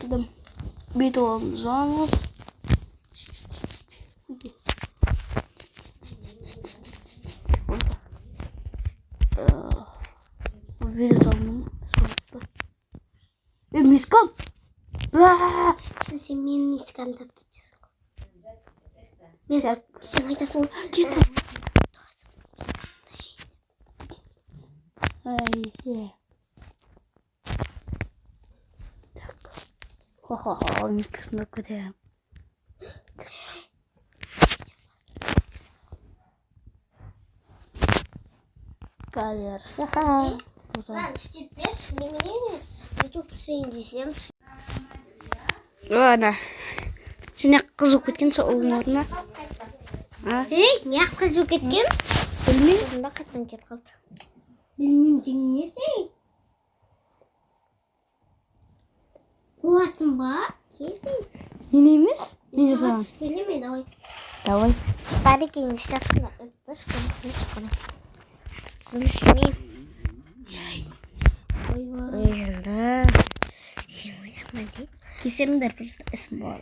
getirdim. Bir de olacağız. Bir zaman sonra. Miskal. Siz men miskal tap ketasiz. Sen Sen aytasan, ket. Ay. Haha, mikrofonu koyayım. Kader. Haha. Lan işte 5 ne YouTube seyredeceğim. Ana. Seni kız okutken oğlun oruna. Hey, ne kız yok etken? Bilmiyorum. Bunda katman ket kaldı. Bilmeyeceğim neyse. Buasın bak. Kesin. Minimiz? Mini zaman. Söyleme davay. Давай. Старик не страшно. Это что? Ну, смей. Ой, да. Сегодня смотри. Kesinler bir isim var.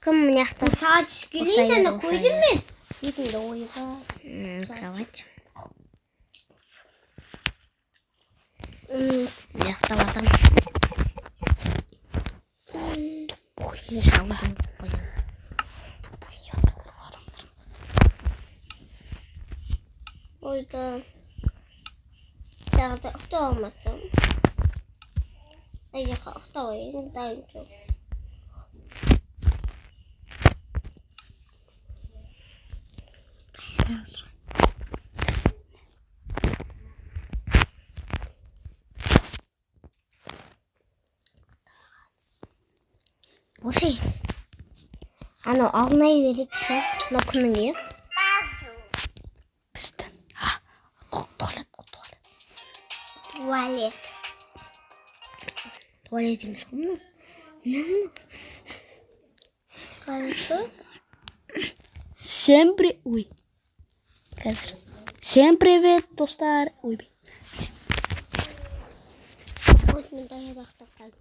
Кім мына жақта? Сағат түске дейін ана қойдым мен. Бетімді ойға. Кровать. Ұйықтап жатырмын. Oyda. Тағы да ұйықтай алмасам. Ай жаққа ұйықтай ойын дайын жоқ. Осы. Ана алнай берекші. Мына күнің е. Біздің. Туалет. Туалет емес қой мұны. Не мұны? Қайсы? Ой. Қазір. Всем привет, достар. Ой. Осымен дайырақта қалды.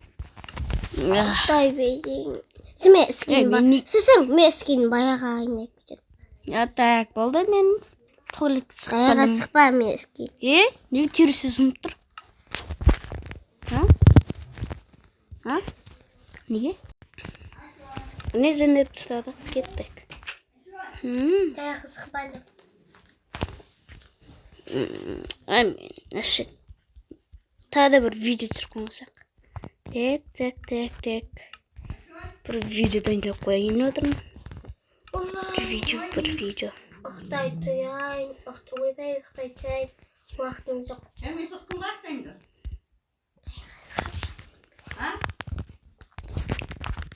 Тай бейден. Сіме іскейін ба? Сісің, ме іскейін баяға айнайып кетеді. Так, болды мен туалет Баяға шықпадым. сықпа ме іскейін. Неге терісі сынып тұр? Неге? Не жөнеп тастадық, кеттік. Баяға сықпады. Тағы да бір видео түсіріп қойсақ. Так. Бір видео дайындап қояйын отырмын. Бір видео. Ұқтай тұяйын, ойбай ұқтай тұрайын. Уақытым жоқ. Емес ұқтың қақтайынды?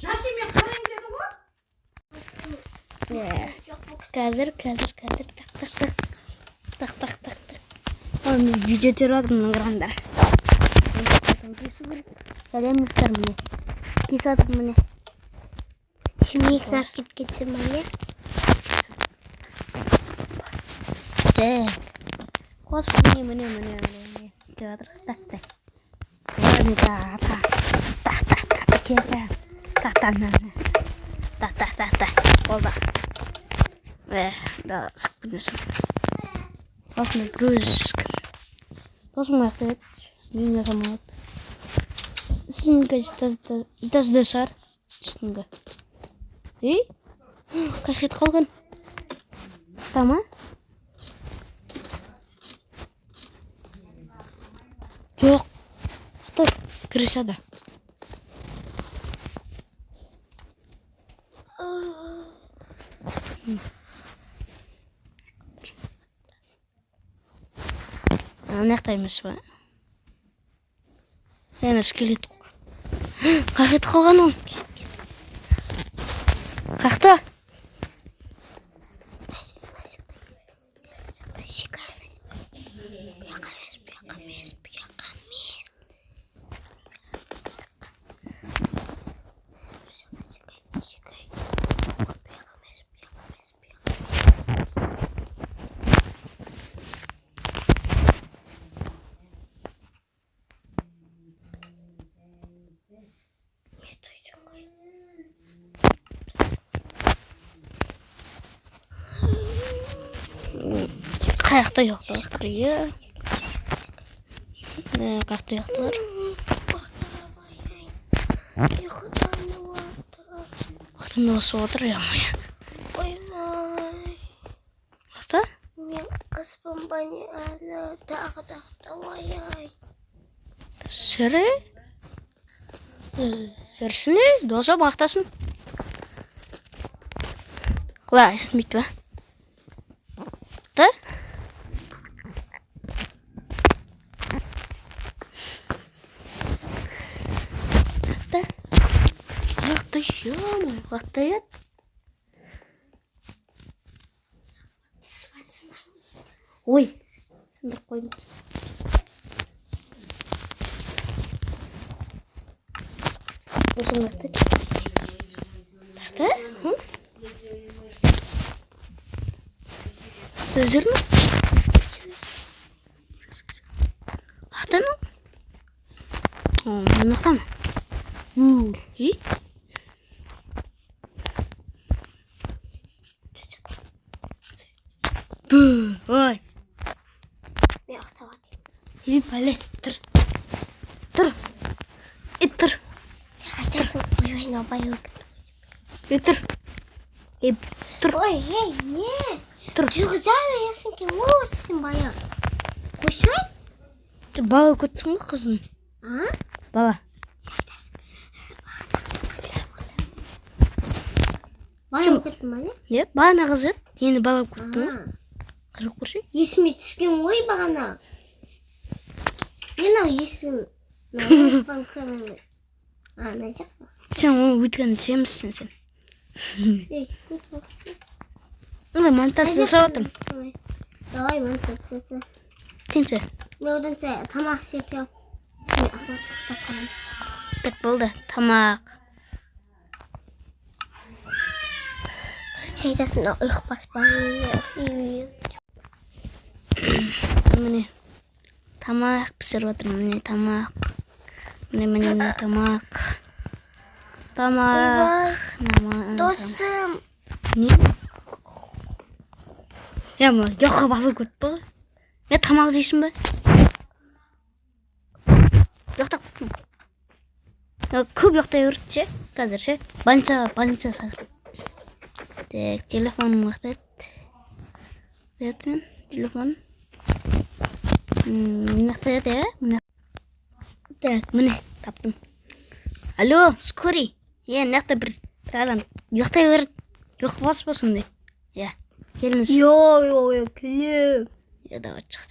Жасы мен қарайын деді ғой? Қазір. Так. Ой, мен видео түсіріп жатырмын, ыңғыраңдар. Сәлемдестер міне. Кесіп жатырмын міне. Семей сақ кеткенше міне. Қос міне. Деп жатыр. Так. Так. Болды. Да, сықып білмесім. Досым брюшка. Досым аяқтайды. Мен жасамайды. Үстіңгі итасы да шығар. Үстіңгі. Қайқет қалған. Тама? Жоқ. Тұр. Крышада. Аяқтаймыз ба? Яна скелет. Қайқет қалған ол. Қақта? Қаяқта ұйықтап жатыр, иә. Қаяқта ұйықталар. ұйқыдан отыр. Уақытында осы отыр, ямай. Ойбай. Уақытта? Мен қыспын бәне әлі тағы ой-ай. Сірі? Сірсіне, доса бақтасын. Құлай, естімейді ба? Да? Вақта ё-моё, вақта ет. Ой, сендір қойдың. Досым вақта. Вақта? Өзір ме? Вақта ма? Мен вақта ма? И? Ой. Мен ұйықтап атайын. И, бәле, тұр. Тұр. Тұр. Сен айтасың, ойбай, наубай өкіт. Тұр. Тұр. Ой, ей, не? Тұр. Түйгіза бересің кен, өссің бая. Қойсай? Бала көтсің ғой қызын. А? Бала. Сен айтасың. Бая өкіттің ба не? Не? Бағана қыз еді. Енді бала көттің ғой. Қырық көрші. Есіме түскен ой бағана. Мен ау есім. Ұйықтан көремін. Ана жақта. Сен оны өткенді семізсің сен. Ей, көт бақсы. Олай монтаж жасап отырмын. Давай, мен көтсесі. Сенші. Мен одан сәй тамақ сепем. Сен ұйықтап қалам. Так болды. Тамақ. Сен айтасың, ұйықпас бағын. Міне. Тамақ пісіріп отырмын. Міне тамақ. Міне тамақ. Тамақ. Досым. Не? Яма, жоққа балық көтті ғой. Мен тамақ жейсің ба? Жоқтап күттім. Көп жоқтай өртті ше, қазір ше. Больница сағыр. Так, телефоным вақтайды. Дәйт мен, телефон. Вақтайды, ә? Так, міне, таптым. Алло, скорей. Нақта бір адам жоқтай өрт. Жоқ болсын де. Келіңіз. Йо, келем. Давай, чық.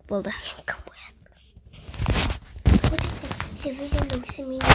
Болды. Кім қояды? Сен өзіңді өксі менен